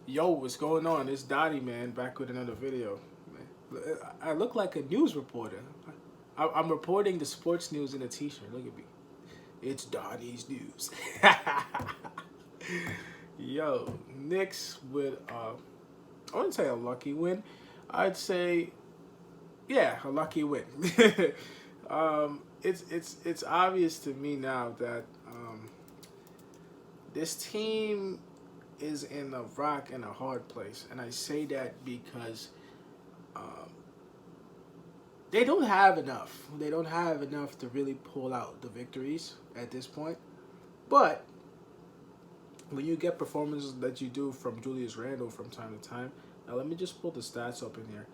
Yo, what's going on? It's Dottie, man, back with another video. Man, I look like a news reporter. I'm reporting the sports news in a t-shirt. Look at me. It's Dottie's News. Yo, Knicks with, I wouldn't say a lucky win. I'd say, yeah, a lucky win. It's obvious to me now that this team is in a rock and a hard place, and I say that because um, they don't have enough. They don't have enough to really pull out the victories at this point. But when you get performances that you do from Julius Randle from time to time, now let me just pull the stats up in here.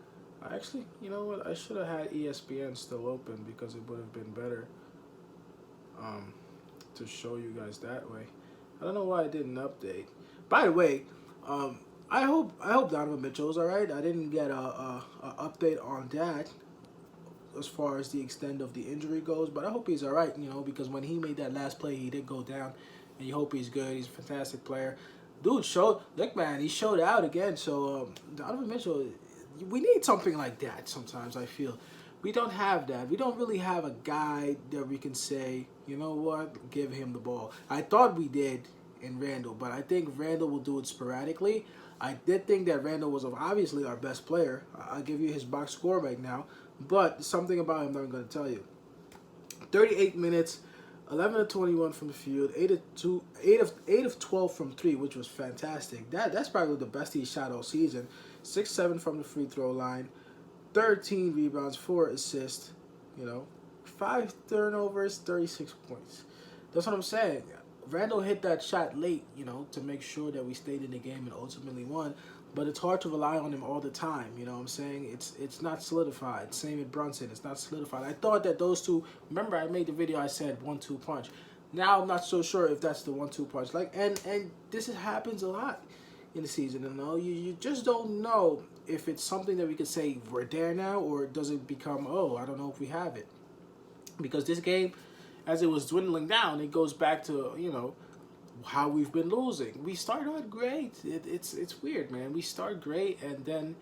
I actually, you know what? I should have had ESPN still open because it would have been better um, to show you guys that way. I don't know why I didn't update. By the way, I hope Donovan Mitchell's all right. I didn't get a update on that as far as the extent of the injury goes, but I hope he's all right. You know, because when he made that last play, he did go down, and you hope he's good. He's a fantastic player. Dude showed, look, man, he showed out again. So Donovan Mitchell, we need something like that. Sometimes I feel we don't have that. We don't really have a guy that we can say, you know what, give him the ball. I thought we did in Randall, but I think Randall will do it sporadically. I did think that Randall was obviously our best player. I'll give you his box score right now, but something about him that I'm going to tell you. 38 minutes, 11 of 21 from the field, 8 of 12 from 3, which was fantastic. That's probably the best he shot all season. 6-7 from the free throw line, 13 rebounds, 4 assists, you know, 5 turnovers, 36 points. That's what I'm saying. Randall hit that shot late, you know, to make sure that we stayed in the game and ultimately won. But it's hard to rely on him all the time, you know what I'm saying? It's not solidified. Same with Brunson, it's not solidified. I thought that those two, remember I made the video, I said 1-2 punch. Now I'm not so sure if that's the 1-2 punch. Like, and this happens a lot in the season, you know? You just don't know if it's something that we could say we're there now, or does it become, oh, I don't know if we have it. Because this game, as it was dwindling down, it goes back to, you know, how we've been losing. We start out great. It's weird, man. We start great, and then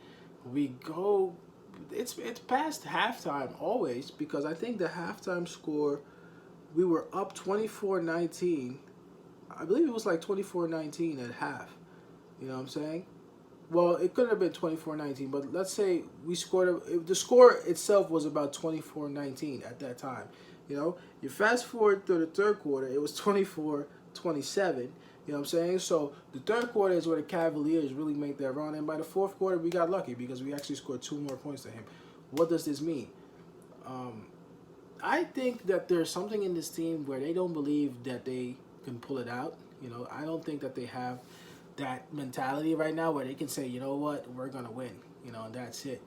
we go. It's past halftime always, because I think the halftime score, we were up 24-19. I believe it was like 24-19 at half. You know what I'm saying? Well, it could have been 24-19, but let's say we scored. The score itself was about 24-19 at that time. You know, you fast forward to the third quarter, it was 24-27. You know what I'm saying? So the third quarter is where the Cavaliers really make their run, and by the fourth quarter, we got lucky because we actually scored 2 more points than him. What does this mean? Um, I think that there's something in this team where they don't believe that they can pull it out. You know, I don't think that they have that mentality right now where they can say, you know what, we're gonna win. You know, and that's it.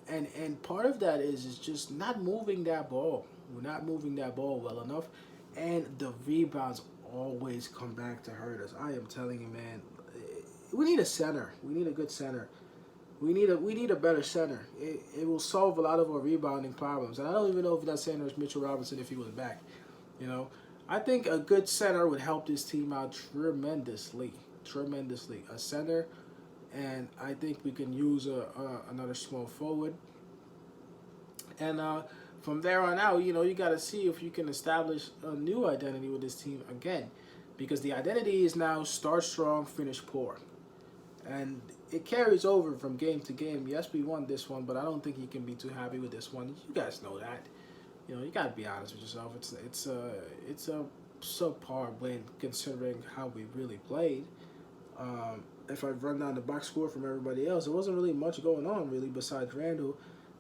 And part of that is just not moving that ball. We're not moving that ball well enough, and the rebounds always come back to hurt us. I am telling you, man. We need a center. We need a good center. We need a better center. It will solve a lot of our rebounding problems. And I don't even know if that center is Mitchell Robinson if he was back. You know, I think a good center would help this team out tremendously. Tremendously. A center, and I think we can use another small forward. And from there on out, you know, you got to see if you can establish a new identity with this team again, because the identity is now start strong, finish poor. And it carries over from game to game. Yes, we won this one, but I don't think you can be too happy with this one. You guys know that. You know, you gotta be honest with yourself. It's a subpar win considering how we really played. If I run down the box score from everybody else, there wasn't really much going on really besides Randall.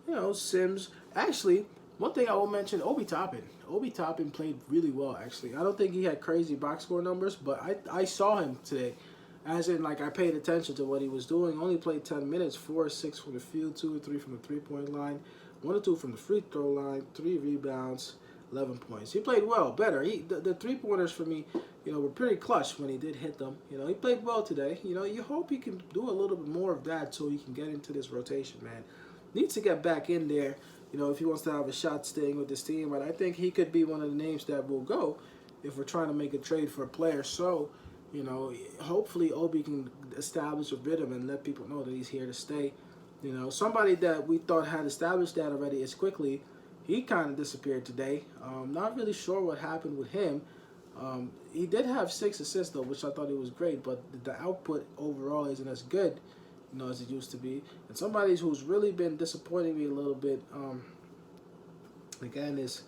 You know, Sims. Actually, one thing I will mention, Obi Toppin. Obi Toppin played really well. Actually, I don't think he had crazy box score numbers, but I saw him today. As in, like, I paid attention to what he was doing. Only played 10 minutes, 4 or 6 from the field, 2 or 3 from the three-point line, 1 or 2 from the free throw line, 3 rebounds, 11 points. He played well, better. The three-pointers for me, you know, were pretty clutch when he did hit them. You know, he played well today. You know, you hope he can do a little bit more of that so he can get into this rotation, man. Needs to get back in there, you know, if he wants to have a shot staying with this team. But I think he could be one of the names that will go if we're trying to make a trade for a player. So, You know, hopefully Obi can establish a rhythm and let people know that he's here to stay. You know, somebody that we thought had established that already is Quickly. He kind of disappeared today. Not really sure what happened with him. He did have 6 assists though, which I thought it was great, but the output overall isn't as good, you know, as it used to be. And somebody who's really been disappointing me a little bit, again, is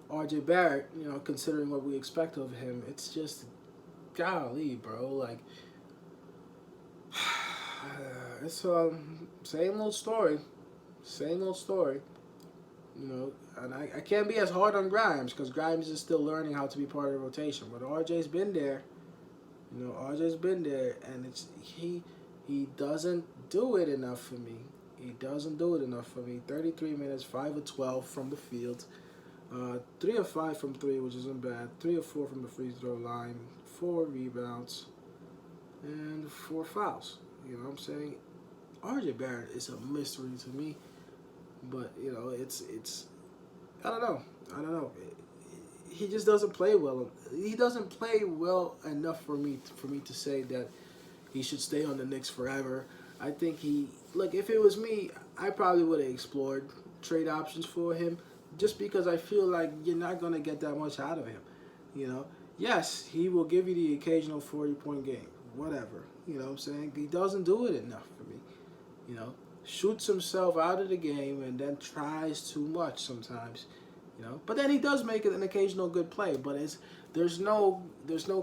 RJ Barrett. You know, considering what we expect of him, it's just golly, bro. Like, it's same old story, same old story. You know, and I can't be as hard on Grimes because Grimes is still learning how to be part of the rotation. But RJ's been there. You know, RJ's been there, and it's he doesn't do it enough for me. He doesn't do it enough for me. 33 minutes, 5 of 12 from the field, 3 of 5 from 3, which isn't bad. 3 of 4 from the free throw line, 4 rebounds, and 4 fouls. You know what I'm saying? RJ Barrett is a mystery to me. But you know, it's I don't know. He just doesn't play well. He doesn't play well enough for me to say that he should stay on the Knicks forever. I think look, if it was me, I probably would have explored trade options for him, just because I feel like you're not gonna get that much out of him. You know, yes, he will give you the occasional 40-point game, whatever. You know what I'm saying? He doesn't do it enough for me. You know. Shoots himself out of the game and then tries too much sometimes, you know. But then he does make an occasional good play. But there's no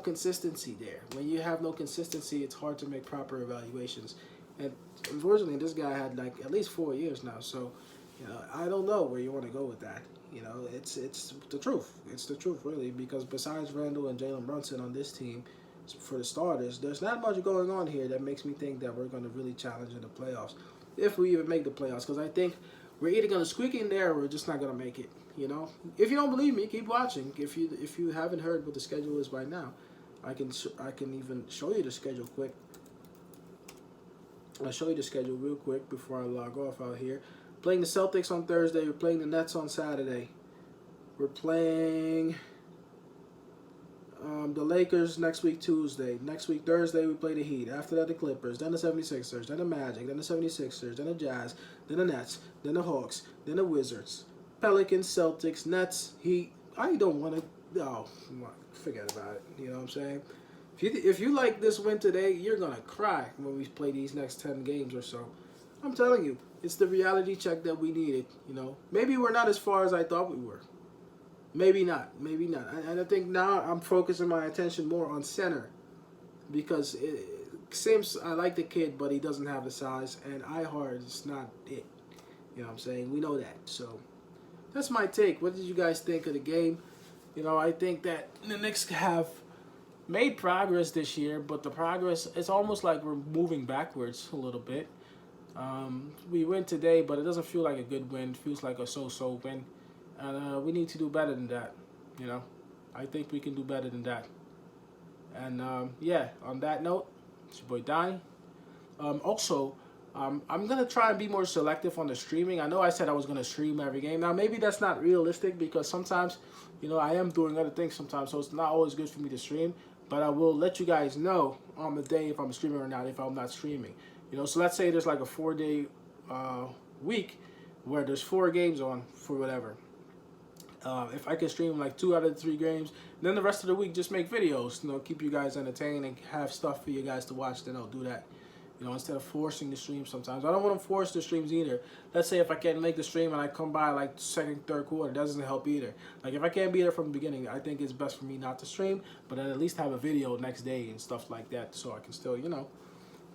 consistency there. When you have no consistency, it's hard to make proper evaluations. And unfortunately, this guy had like at least 4 years now. So, you know, I don't know where you want to go with that. You know, it's the truth. It's the truth, really, because besides Randall and Jalen Brunson on this team, for the starters, there's not much going on here that makes me think that we're going to really challenge in the playoffs. If we even make the playoffs, because I think we're either gonna squeak in there or we're just not gonna make it. You know, if you don't believe me, keep watching. If you haven't heard what the schedule is by now, I can even show you the schedule quick. I'll show you the schedule real quick before I log off out here. Playing the Celtics on Thursday. We're playing the Nets on Saturday. We're playing the Lakers next week Tuesday. Next week Thursday we play the Heat. After that the Clippers, then the 76ers, then the Magic, then the 76ers, then the Jazz, then the Nets, then the Hawks, then the Wizards, Pelicans, Celtics, Nets, Heat. I don't want to. Oh, forget about it. You know what I'm saying? If you like this win today, you're gonna cry when we play these next 10 games or so. I'm telling you, it's the reality check that we needed. You know, maybe we're not as far as I thought we were. Maybe not. And I think now I'm focusing my attention more on center, because it seems I like the kid, but he doesn't have the size, and iHeart is not it. You know what I'm saying? We know that. So that's my take. What did you guys think of the game? You know, I think that the Knicks have made progress this year, but the progress, it's almost like we're moving backwards a little bit. We win today, but it doesn't feel like a good win. It feels like a so-so win. And we need to do better than that, you know. I think we can do better than that. And, yeah, on that note, it's your boy Donnie. Also, I'm going to try and be more selective on the streaming. I know I said I was going to stream every game. Now, maybe that's not realistic because sometimes, you know, I am doing other things sometimes, so it's not always good for me to stream. But I will let you guys know on the day if I'm streaming or not, if I'm not streaming. You know, so let's say there's like a 4-day week where there's 4 games on for whatever. If I can stream like 2 out of the 3 games, then the rest of the week just make videos, you know, keep you guys entertained and have stuff for you guys to watch, then I'll do that. You know, instead of forcing the stream sometimes. I don't want to force the streams either. Let's say if I can't make the stream and I come by like second, third quarter, that doesn't help either. Like if I can't be there from the beginning, I think it's best for me not to stream, but then at least have a video next day and stuff like that so I can still, you know,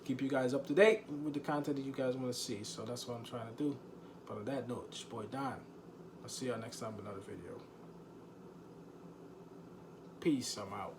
keep you guys up to date with the content that you guys want to see. So that's what I'm trying to do. But on that note, it's your boy Don. I'll see y'all next time with another video. Peace, I'm out.